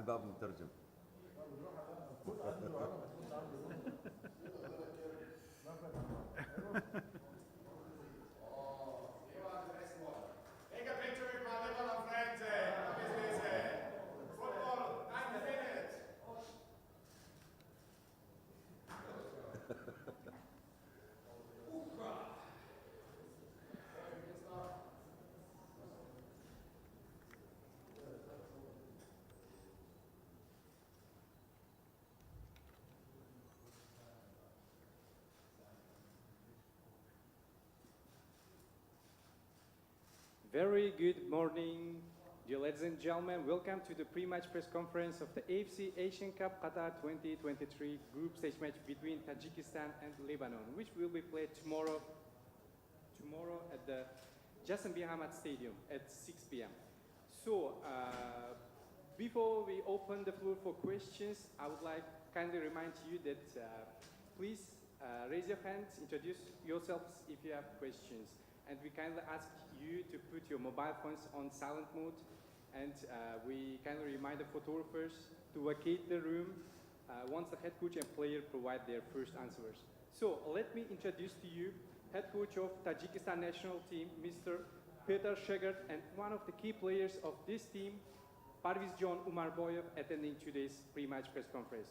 الباب مترجم. Very good morning, dear ladies and gentlemen. Welcome to the pre-match press conference of the AFC Asian Cup Qatar 2023 group stage match between Tajikistan and Lebanon, which will be played tomorrow at the Jassim bin Hamad Stadium at 6 p.m. So, before we open the floor for questions, I would like kindly remind you that please raise your hands, introduce yourselves if you have questions. And we kindly ask you to put your mobile phones on silent mode. And we kindly remind the photographers to vacate the room once the head coach and player provide their first answers. So let me introduce to you head coach of Tajikistan national team, Mr. Peter Shagart, and one of the key players of this team, Parviz John Umarboyev, attending today's pre-match press conference.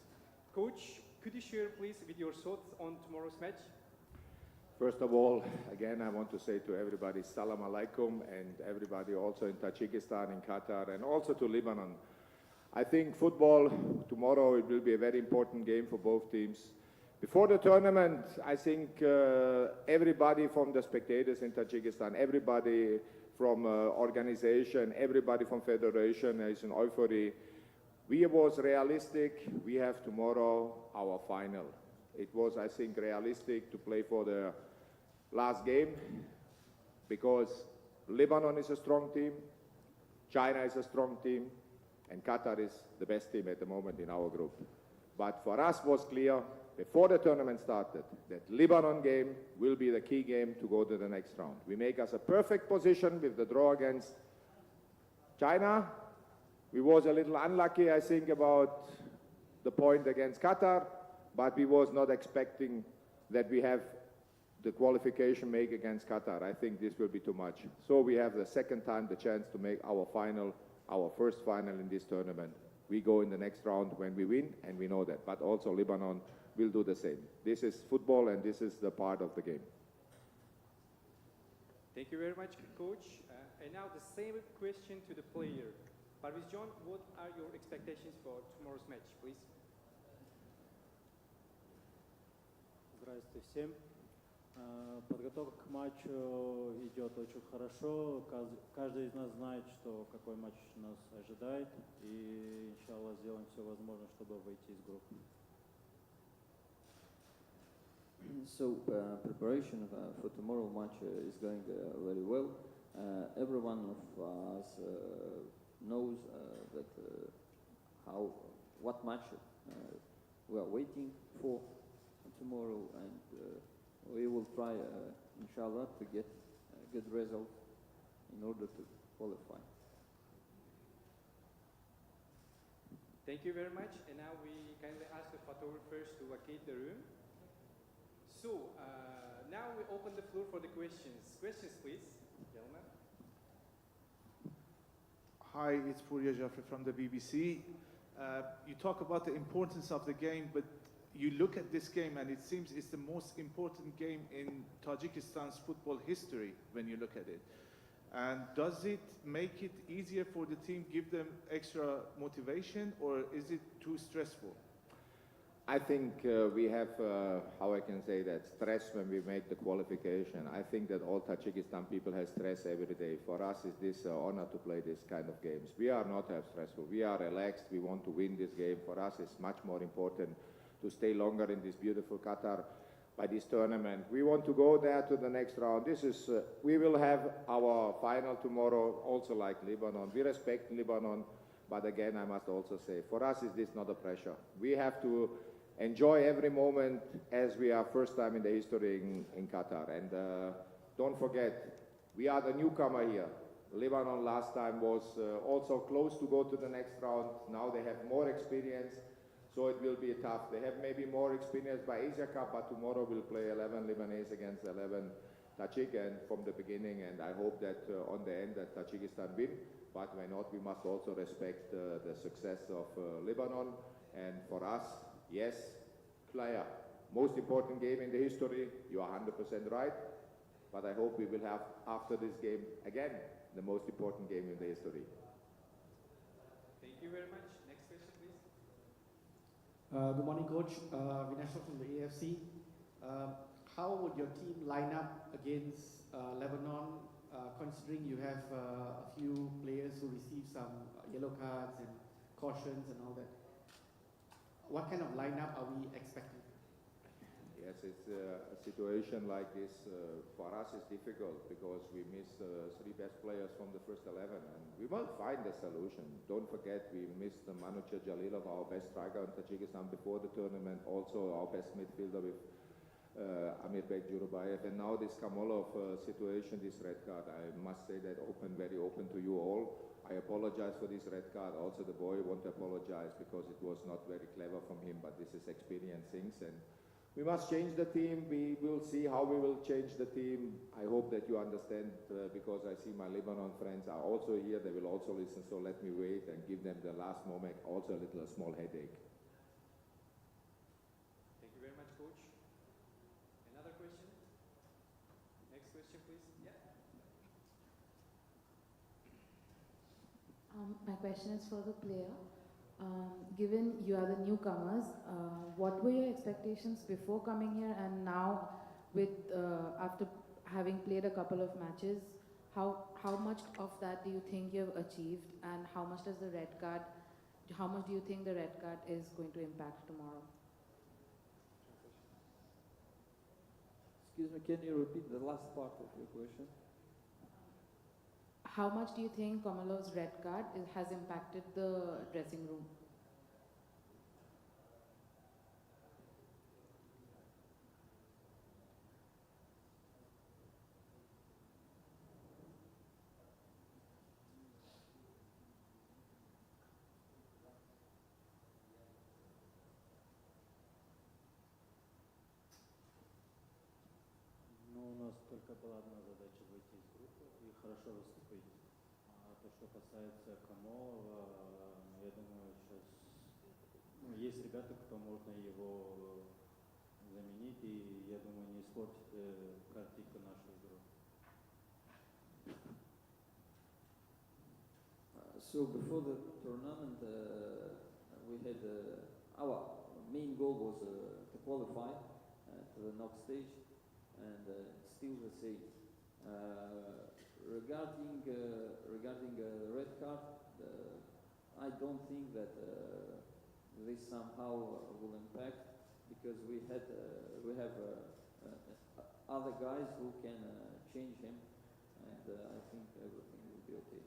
Coach, could you share please with your thoughts on tomorrow's match? First of all, again, I want to say to everybody, Salam Alaikum, and everybody also in Tajikistan, in Qatar, and also to Lebanon. I think football, tomorrow, it will be a very important game for both teams. Before the tournament, I think everybody from the spectators in Tajikistan, everybody from organization, everybody from federation is in euphoria. We was realistic. We have tomorrow our final. It was, I think, realistic to play for the last game because Lebanon is a strong team, China is a strong team, and Qatar is the best team at the moment in our group. But for us was clear before the tournament started that Lebanon game will be the key game to go to the next round. We make us a perfect position with the draw against China. We was a little unlucky, I think, about the point against Qatar, but we was not expecting that we have the qualification make against Qatar. I think this will be too much. So we have the second time the chance to make our final, our first final in this tournament. We go in the next round when we win, and we know that. But also Lebanon will do the same. This is football, and this is the part of the game. Thank you very much, Coach. And now the same question to the player. Parviz John, what are your expectations for tomorrow's match, please? Здравствуйте всем. Подготовка к матчу идет очень хорошо. Каждый из нас знает, что какой матч нас ожидает. И, иншаллах, сделаем все возможное, чтобы выйти из группы. So preparation for tomorrow match is going very well. Every one of us knows that what match we are waiting for tomorrow, and we will try, inshallah, to get a good result in order to qualify. Thank you very much. And now we kindly ask the photographers to vacate the room. So now we open the floor for the questions. Questions, please, gentlemen. Hi, it's Pouria Jafri from the BBC. You talk about the importance of the game, but you look at this game and it seems it's the most important game in Tajikistan's football history when you look at it. And does it make it easier for the team, give them extra motivation, or is it too stressful? I think we have, how I can say that, stress when we make the qualification. I think that all Tajikistan people have stress every day. For us, it's this honor to play this kind of games. We are not stressful. We are relaxed. We want to win this game. For us, it's much more important to stay longer in this beautiful Qatar by this tournament. We want to go there to the next round. This is, we will have our final tomorrow, also like Lebanon. We respect Lebanon, but again, I must also say, for us, is this not a pressure? We have to enjoy every moment as we are first time in the history in Qatar. And don't forget, we are the newcomer here. Lebanon last time was also close to go to the next round. Now they have more experience, so it will be tough. They have maybe more experience by Asia Cup, but tomorrow we'll play 11 Lebanese against 11 Tajik, and from the beginning, and I hope that on the end that Tajikistan win, but why not, we must also respect the success of Lebanon, and for us, yes, clear. Most important game in the history, you are 100% right, but I hope we will have, after this game, again, the most important game in the history. Thank you very much. Next question, please. Good morning, Coach. Vinashal from the AFC. How would your team line up against Lebanon, considering you have a few players who received some yellow cards and cautions and all that? What kind of lineup are we expecting? Yes, it's a situation like this for us is difficult because we missed 3 best players from the first 11, and we will find a solution. Don't forget, we missed Manucha Jalilov, our best striker in Tajikistan before the tournament, also our best midfielder with Amirbek Jurubayev, and now this Kamolov situation, this red card, I must say that very open to you all. I apologize for this red card. Also the boy won't apologize because it was not very clever from him, but this is experience things, and we must change the team. We will see how we will change the team. I hope that you understand because I see my Lebanon friends are also here. They will also listen, so let me wait and give them the last moment also a small headache. Thank you very much, Coach. Another question? Next question, please. Yeah. My question is for the player. Given you are the newcomers, what were your expectations before coming here, and now with after having played a couple of matches, how much of that do you think you have achieved, and how much do you think the red card is going to impact tomorrow? Excuse me, can you repeat the last part of your question? How much do you think Komalov's red card has impacted the dressing room? Ну, у нас только была одна задача — выйти из группы и хорошо выступить. А то, что касается Камолова, я думаю, сейчас есть ребята, кто можно его заменить, и я думаю, не испортит картинку нашу игру. So before the tournament, we had our main goal was to qualify to the knock stage, and still the same. Regarding red card, I don't think that this somehow will impact, because we have other guys who can change him, and I think everything will be okay.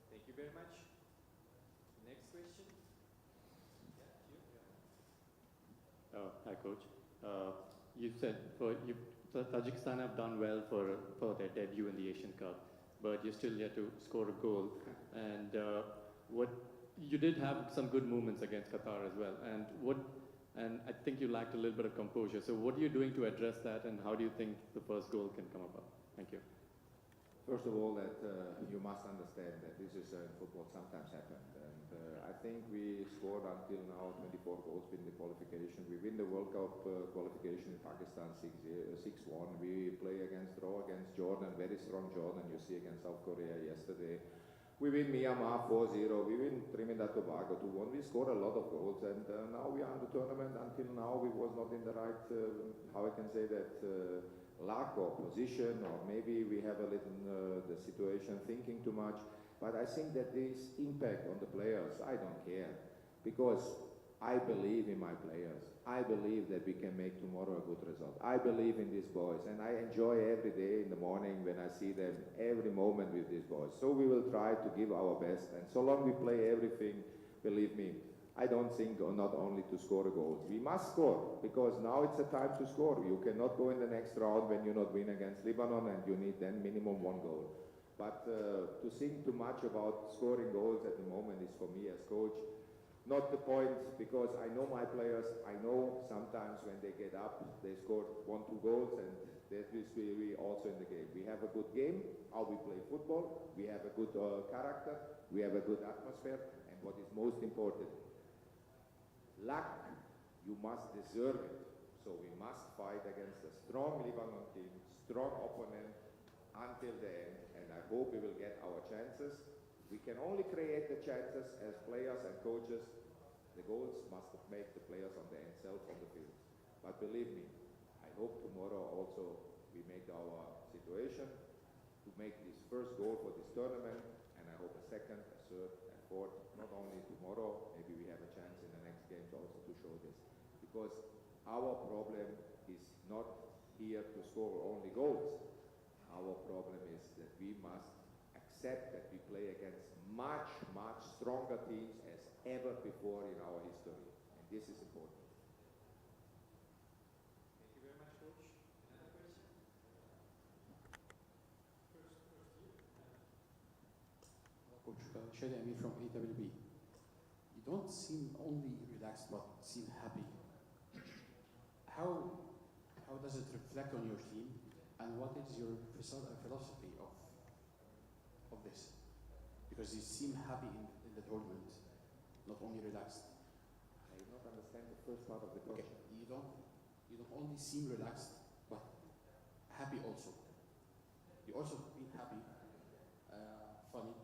Thank you very much. Next question. Yeah, you. Hi, Coach. You said Tajikistan have done well for their debut in the Asian Cup, but you're still yet to score a goal. And you did have some good moments against Qatar as well. And I think you lacked a little bit of composure. So what are you doing to address that, and how do you think the first goal can come about? Thank you. First of all, that you must understand that this is in football sometimes happened, and I think we scored until now 24 goals in the qualification. We win the World Cup qualification in Pakistan 6-1. We play draw against Jordan, very strong Jordan. You see against South Korea yesterday. We win Myanmar 4-0. We win Trinidad Tobago 2-1. We scored a lot of goals, and now we are in the tournament. Until now, we was not in the right, how I can say that. Lack of position, or maybe we have a little the situation thinking too much, but I think that this impact on the players, I don't care, because I believe in my players. I believe that we can make tomorrow a good result. I believe in these boys, and I enjoy every day in the morning when I see them, every moment with these boys. So we will try to give our best, and so long we play everything, believe me, I don't think not only to score a goal. We must score, because now it's the time to score. You cannot go in the next round when you not win against Lebanon, and you need then minimum 1 goal. But to think too much about scoring goals at the moment is for me as coach not the point, because I know my players. I know sometimes when they get up, they score 1-2 goals, and that is really also in the game. We have a good game, how we play football. We have a good character. We have a good atmosphere. And what is most important, luck, you must deserve it. So we must fight against a strong Lebanon team, strong opponent until the end. And I hope we will get our chances. We can only create the chances as players and coaches. The goals must make the players on the end self on the field. But believe me, I hope tomorrow also we make our situation to make this first goal for this tournament, and I hope a second, a third, and fourth, not only tomorrow, maybe we have a chance in the next games also to show this. Because our problem is not here to score only goals. Our problem is that we must accept that we play against much, much stronger teams as ever before in our history. And this is important. Thank you very much, Coach. Another question? Coach Shadi Amir from AWB. You don't seem only relaxed, but seem happy. How does it reflect on your team, and what is your philosophy of this? Because you seem happy in the tournament, not only relaxed. I do not understand the first part of the question. Okay, you don't only seem relaxed, but happy also. You also been happy, funny.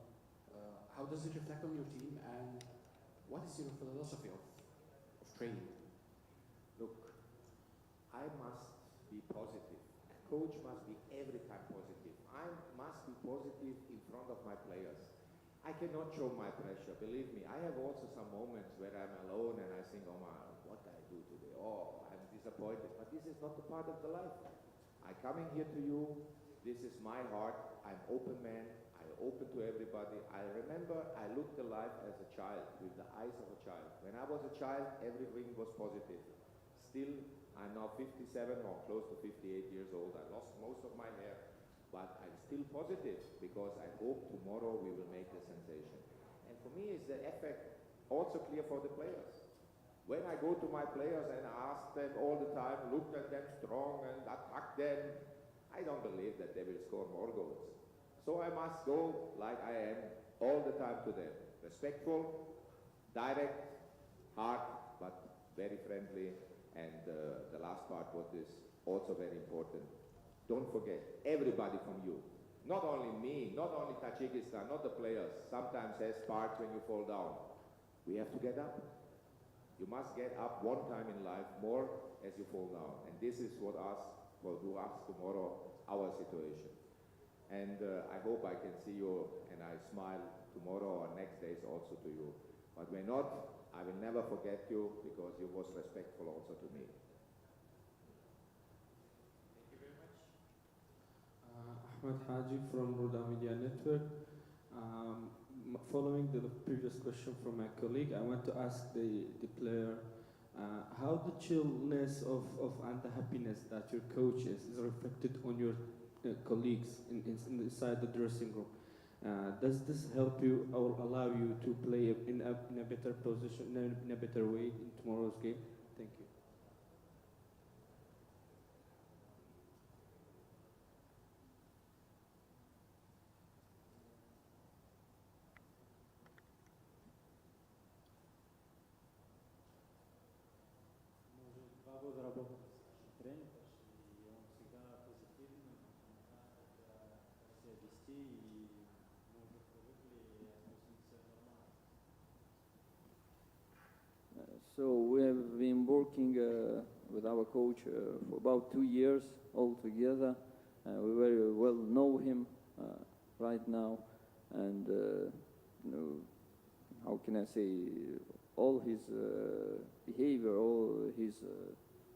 How does it reflect on your team, and what is your philosophy of training? Look, I must be positive. A coach must be every time positive. I must be positive in front of my players. I cannot show my pressure, believe me. I have also some moments where I'm alone and I think, oh my, what did I do today? Oh, I'm disappointed. But this is not the part of the life. I'm coming here to you. This is my heart. I'm open man. I'm open to everybody. I remember I looked at life as a child, with the eyes of a child. When I was a child, everything was positive. Still, I'm now 57 or close to 58 years old. I lost most of my hair. But I'm still positive because I hope tomorrow we will make the sensation. And for me, is the effect also clear for the players. When I go to my players and ask them all the time, look at them strong and attack them, I don't believe that they will score more goals. So I must go like I am all the time to them. Respectful, direct, hard, but very friendly. And the last part, what is also very important, don't forget, everybody from you, not only me, not only Tajikistan, not the players, sometimes has parts when you fall down. We have to get up. You must get up one time in life more as you fall down. And this is what will do us tomorrow, our situation. And I hope I can see you and I smile tomorrow or next days also to you. But when not, I will never forget you because you was respectful also to me. Ahmed Haji from Roda Media Network. Following the previous question from my colleague, I want to ask the player how the chillness of and the happiness that your coach is reflected on your colleagues inside the dressing room. Does this help you or allow you to play in a better position, in a better way in tomorrow's game? Thank you. Может, 2 года работал с тренером, и он всегда позитивный, себя вести, и мы уже привыкли, и относимся нормально. So we have been working with our coach for about 2 years altogether. We very well know him right now, and how can I say, all his behavior, all his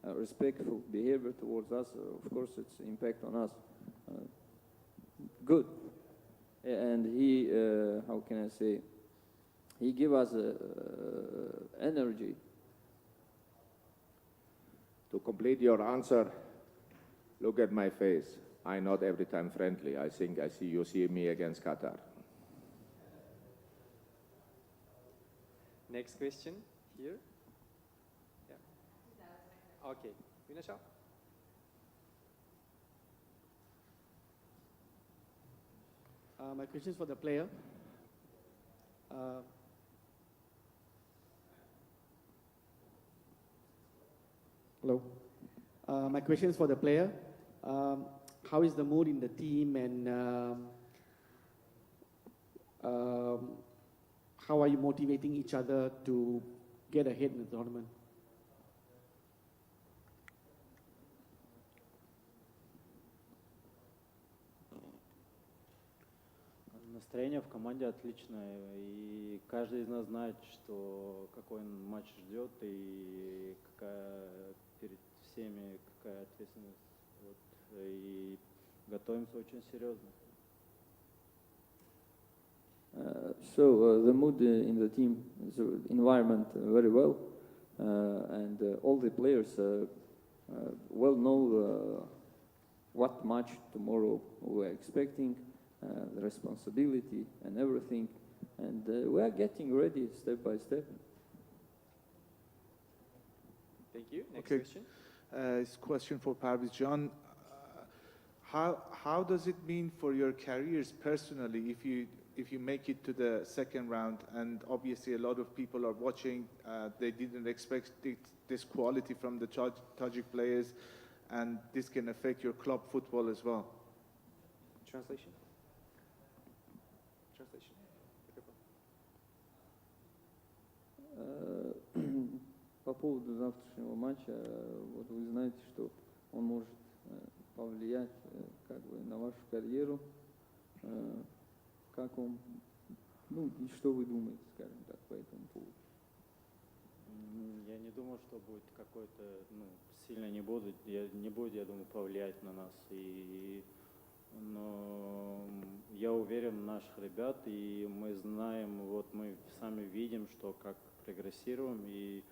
respectful behavior towards us, of course it's impact on us. Good. And he, how can I say, he give us energy. To complete your answer, look at my face. I'm not every time friendly. I think you see me against Qatar. Next question here. Yeah. Okay. Vinasha? My question is for the player. Hello. My question is for the player. How is the mood in the team, and how are you motivating each other to get ahead in the tournament? Настроение в команде отличное, и каждый из нас знает, что какой матч ждет и какая перед всеми какая ответственность. Вот, и готовимся очень серьезно. So the mood in the team, the environment very well, and all the players well know what match tomorrow we're expecting. The responsibility and everything, and we are getting ready step by step. Thank you. Next Okay. question. It's a question for Parviz John. How does it mean for your careers personally if you make it to the second round? And obviously a lot of people are watching. They didn't expect this quality from the Tajik players, and this can affect your club football as well. Translation. Translation. По поводу завтрашнего матча, вот вы знаете, что он может повлиять как бы на вашу карьеру. Как он, ну и что вы думаете, скажем так, по этому поводу? Я не думаю, что будет какой-то, сильно не будет, я думаю, повлиять на нас. Но я уверен в наших ребят, и мы знаем, вот мы сами видим, что как прогрессируем, и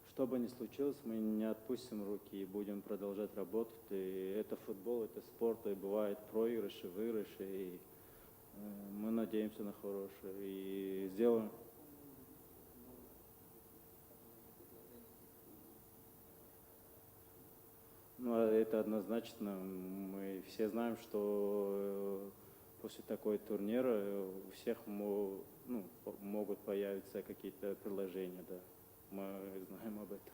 что бы ни случилось, мы не отпустим руки и будем продолжать работать. И это футбол, это спорт, и бывают проигрыши, выигрыши, и мы надеемся на хорошее, и сделаем. Ну, это однозначно. Мы все знаем, что после такой турнира у всех могут появиться какие-то предложения, да. Мы знаем об этом.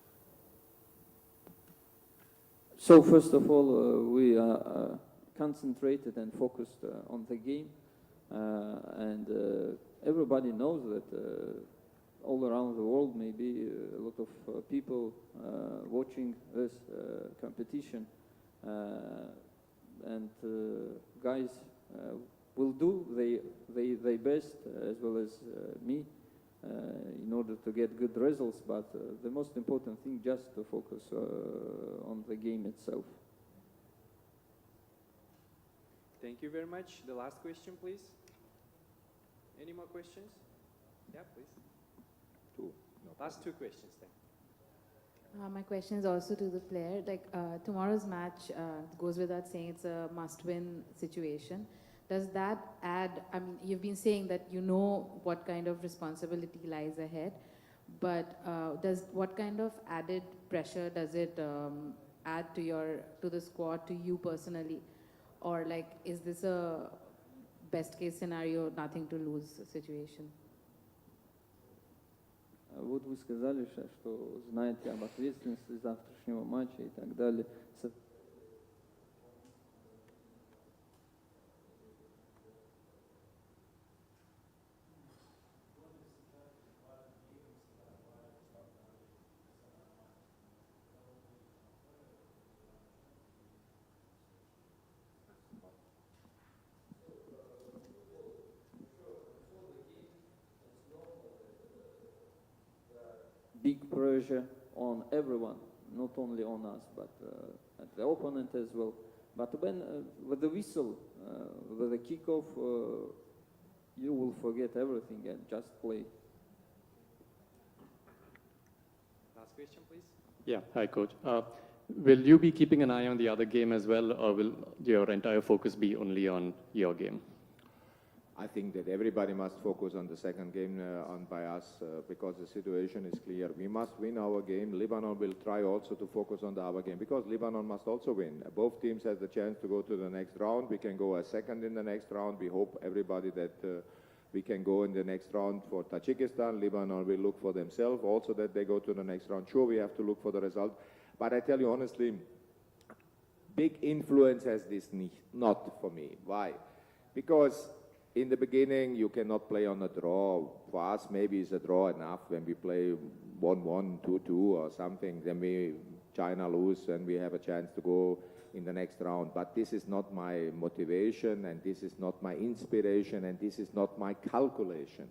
So first of all, we are concentrated and focused on the game, and everybody knows that all around the world, maybe a lot of people watching this competition, and guys will do their best as well as me in order to get good results. But the most important thing, just to focus on the game itself. Thank you very much. The last question, please. Any more questions? Yeah, please. Last two questions then. My question is also to the player. Like tomorrow's match goes without saying it's a must-win situation. Does that add? I mean, you've been saying that you know what kind of responsibility lies ahead, but what kind of added pressure does it add to the squad, to you personally, or like is this a best-case scenario, nothing to lose situation? Вот вы сказали, что знаете об ответственности завтрашнего матча и так далее. Big pressure on everyone, not only on us, but at the opponent as well. But when with the whistle, with the kickoff, you will forget everything and just play. Last question, please. Yeah, hi, Coach. Will you be keeping an eye on the other game as well, or will your entire focus be only on your game? I think that everybody must focus on the second game on by us because the situation is clear. We must win our game. Lebanon will try also to focus on the other game because Lebanon must also win. Both teams have the chance to go to the next round. We can go a second in the next round. We hope everybody that we can go in the next round for Tajikistan. Lebanon will look for themselves also that they go to the next round. Sure, we have to look for the result. But I tell you honestly, big influence has this not for me. Why? Because in the beginning, you cannot play on a draw. For us, maybe it's a draw enough when we play 1-1, 2-2 or something. Then China lose and we have a chance to go in the next round. But this is not my motivation and this is not my inspiration and this is not my calculation.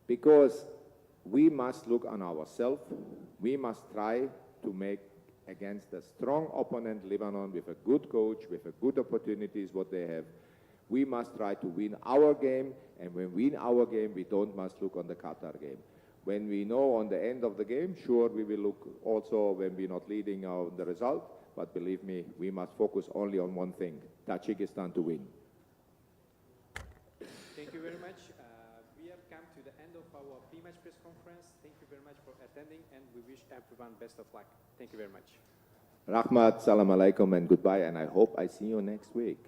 Because we must look on ourselves. We must try to make against a strong opponent, Lebanon, with a good coach, with a good opportunities, what they have. We must try to win our game, and when we win our game, we don't must look on the Qatar game. When we know on the end of the game, sure, we will look also when we're not leading the result, but believe me, we must focus only on one thing, Tajikistan to win. Thank you very much. We have come to the end of our pre-match press conference. Thank you very much for attending, and we wish everyone best of luck. Thank you very much. Rahmat, salam alaikum, and goodbye, and I hope I see you next week.